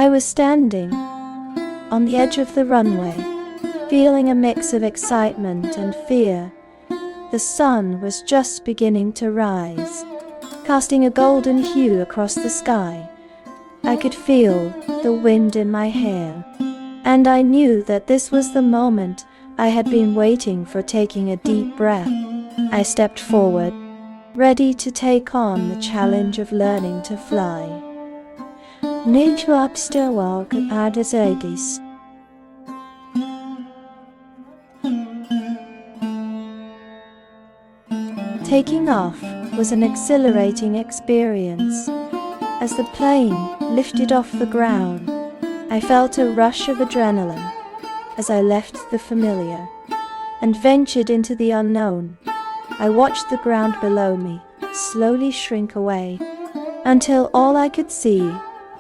I was standing on the edge of the runway, feeling a mix of excitement and fear. The sun was just beginning to rise, casting a golden hue across the sky. I could feel the wind in my hair, and I knew that this was the moment I had been waiting for. Taking a deep breath, I stepped forward, ready to take on the challenge of learning to fly. AdorableAnimalAdventures. Taking off was an exhilarating experience. As the plane lifted off the ground, I felt a rush of adrenaline as I left the familiar and ventured into the unknown. I watched the ground below me slowly shrink away until all I could see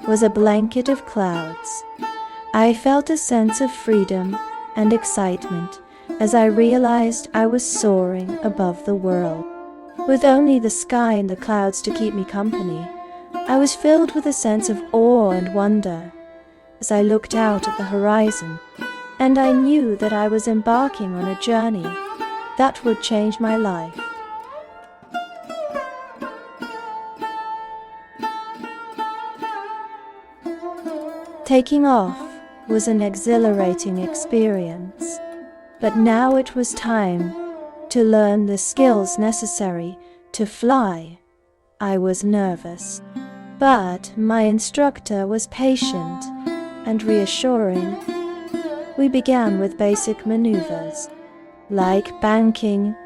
was a blanket of clouds. I felt a sense of freedom and excitement as I realized I was soaring above the world. With only the sky and the clouds to keep me company, I was filled with a sense of awe and wonder as I looked out at the horizon, and I knew that I was embarking on a journey that would change my life. Taking off was an exhilarating experience, but now it was time to learn the skills necessary to fly. I was nervous, but my instructor was patient and reassuring. We began with basic maneuvers, like banking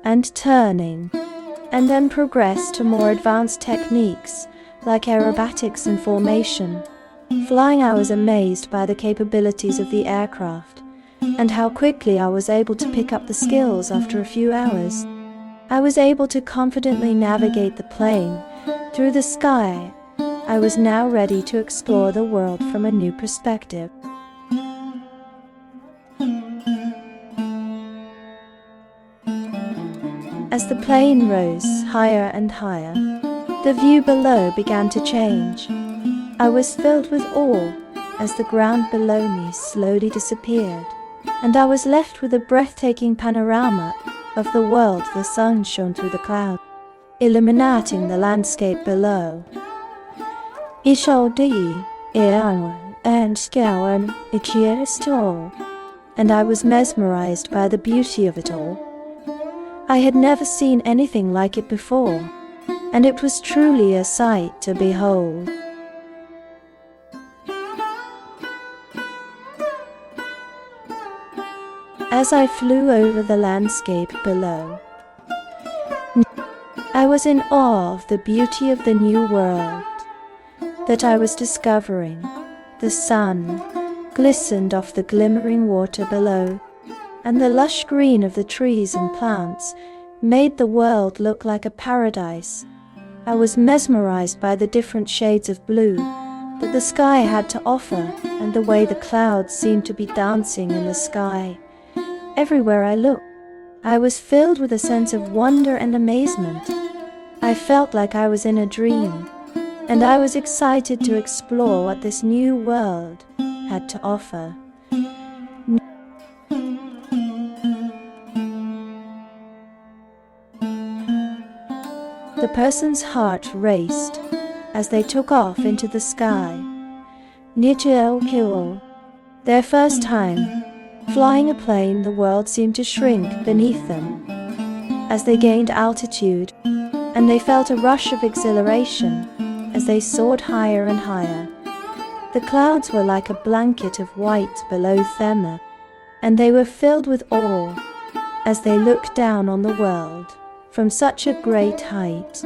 and turning, and then progressed to more advanced techniques, like aerobatics and formation. Flying, I was amazed by the capabilities of the aircraft, and how quickly I was able to pick up the skills after a few hours. I was able to confidently navigate the plane through the sky. I was now ready to explore the world from a new perspective. As the plane rose higher and higher, the view below began to change. I was filled with awe as the ground below me slowly disappeared, and I was left with a breathtaking panorama of the world. The sun shone through the clouds, illuminating the landscape below. And I was mesmerized by the beauty of it all. I had never seen anything like it before, and it was truly a sight to behold. As I flew over the landscape below, I was in awe of the beauty of the new world that I was discovering. The sun glistened off the glimmering water below, and the lush green of the trees and plants made the world look like a paradise. I was mesmerized by the different shades of blue that the sky had to offer, and the way the clouds seemed to be dancing in the sky. Everywhere I looked, I was filled with a sense of wonder and amazement. I felt like I was in a dream, and I was excited to explore what this new world had to offer. The person's heart raced as they took off into the sky. Their first time flying a plane, the world seemed to shrink beneath them as they gained altitude, and they felt a rush of exhilaration as they soared higher and higher. The clouds were like a blanket of white below them, and they were filled with awe as they looked down on the world from such a great height.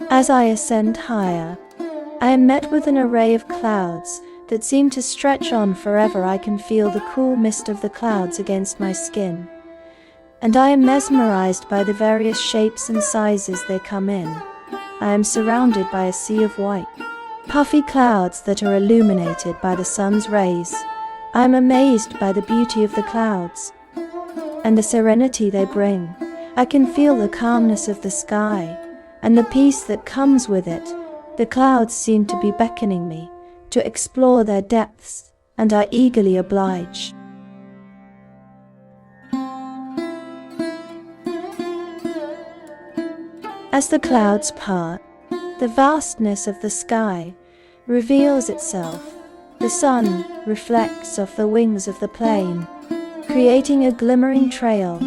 As I ascend higher, I am met with an array of clouds that seem to stretch on forever. I can feel the cool mist of the clouds against my skin, and I am mesmerized by the various shapes and sizes they come in. I am surrounded by a sea of white, puffy clouds that are illuminated by the sun's rays. I am amazed by the beauty of the clouds and the serenity they bring. I can feel the calmness of the sky and the peace that comes with it. The clouds seem to be beckoning me to explore their depths, and I eagerly oblige. As the clouds part, the vastness of the sky reveals itself. The sun reflects off the wings of the plane, creating a glimmering trail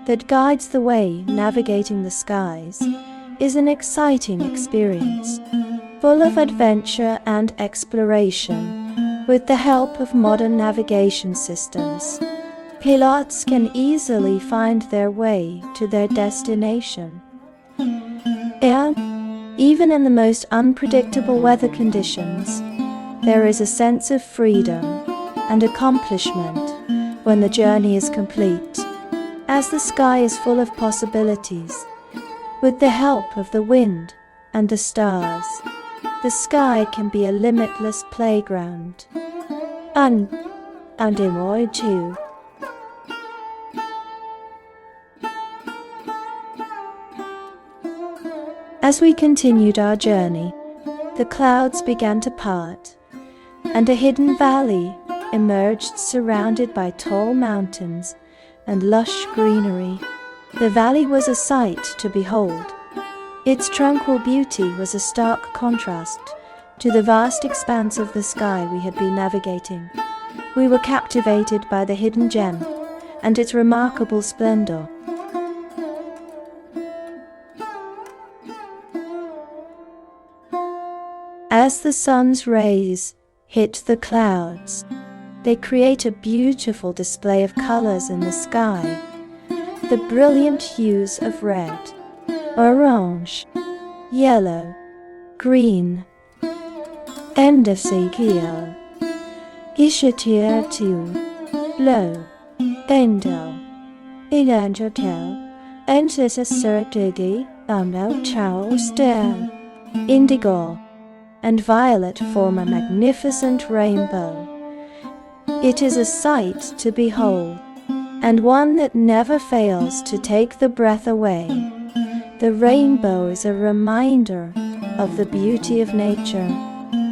that guides the way. Navigating the skies is an exciting experience, full of adventure and exploration. With the help of modern navigation systems, pilots can easily find their way to their destination. And even in the most unpredictable weather conditions, there is a sense of freedom and accomplishment when the journey is complete, as the sky is full of possibilities. With the help of the wind and the stars, the sky can be a limitless playground. And enjoy too. As we continued our journey, the clouds began to part, and a hidden valley emerged, surrounded by tall mountains and lush greenery. The valley was a sight to behold. Its tranquil beauty was a stark contrast to the vast expanse of the sky we had been navigating. We were captivated by the hidden gem and its remarkable splendor. As the sun's rays hit the clouds, they create a beautiful display of colors in the sky. The brilliant hues of red, orange, yellow, green, and teal, blue, indigo, indigo, and violet form a magnificent rainbow. It is a sight to behold, and one that never fails to take the breath away. The rainbow is a reminder of the beauty of nature,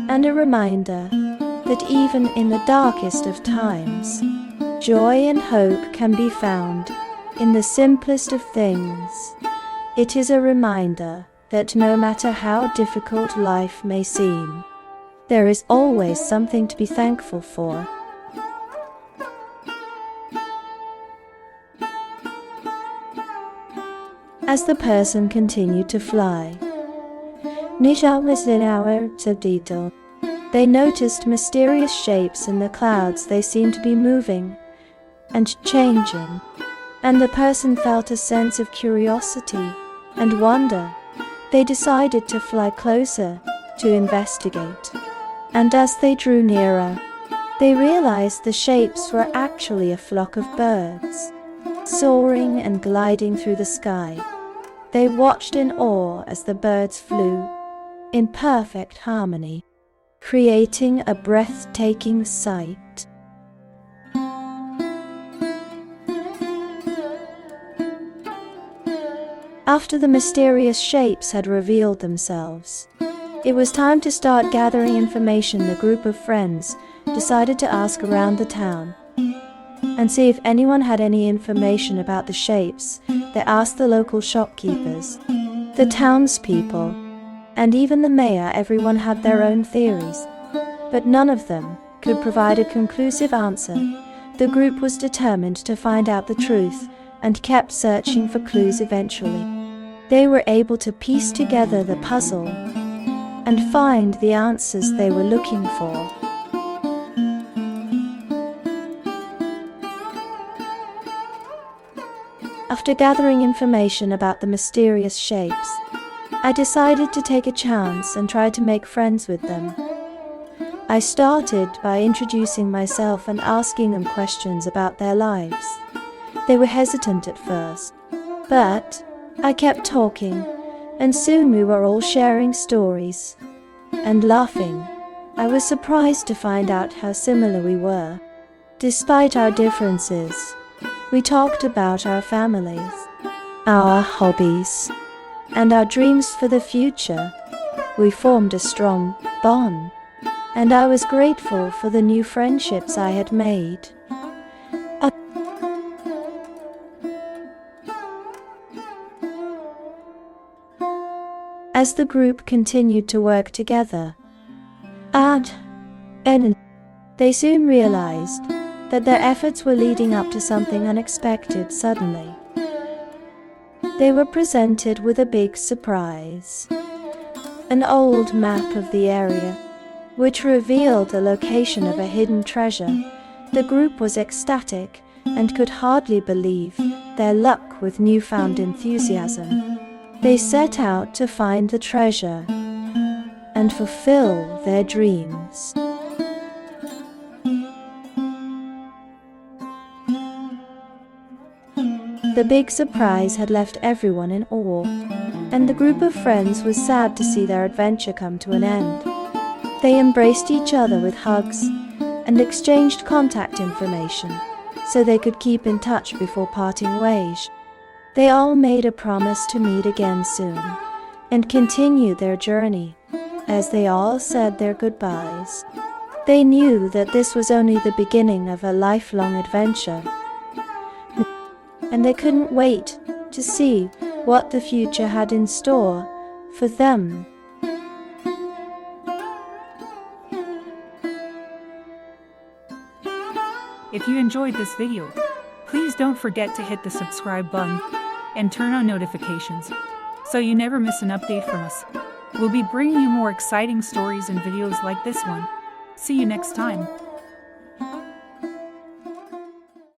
and a reminder that even in the darkest of times, joy and hope can be found in the simplest of things. It is a reminder that no matter how difficult life may seem, there is always something to be thankful for. As the person continued to fly, they noticed mysterious shapes in the clouds. They seemed to be moving and changing, and the person felt a sense of curiosity and wonder. They decided to fly closer to investigate, and as they drew nearer, they realized the shapes were actually a flock of birds, soaring and gliding through the sky. They watched in awe as the birds flew in perfect harmony, creating a breathtaking sight. After the mysterious shapes had revealed themselves, it was time to start gathering information. The group of friends decided to ask around the town and see if anyone had any information about the shapes. They asked the local shopkeepers, the townspeople, and even the mayor. Everyone had their own theories, but none of them could provide a conclusive answer. The group was determined to find out the truth and kept searching for clues. Eventually, they were able to piece together the puzzle and find the answers they were looking for. After gathering information about the mysterious shapes, I decided to take a chance and try to make friends with them. I started by introducing myself and asking them questions about their lives. They were hesitant at first, but I kept talking, and soon we were all sharing stories and laughing. I was surprised to find out how similar we were. Despite our differences, we talked about our families, our hobbies, and our dreams for the future, we formed a strong bond, and I was grateful for the new friendships I had made. As the group continued to work together, they soon realized that their efforts were leading up to something unexpected. Suddenly, they were presented with a big surprise. An old map of the area, which revealed the location of a hidden treasure. The group was ecstatic and could hardly believe their luck with newfound enthusiasm. They set out to find the treasure and fulfill their dreams. The big surprise had left everyone in awe, and the group of friends was sad to see their adventure come to an end. They embraced each other with hugs and exchanged contact information so they could keep in touch before parting ways. They all made a promise to meet again soon and continue their journey. As they all said their goodbyes, they knew that this was only the beginning of a lifelong adventure, and they couldn't wait to see what the future had in store for them. If you enjoyed this video, please don't forget to hit the subscribe button and turn on notifications so you never miss an update from us. We'll be bringing you more exciting stories and videos like this one. See you next time.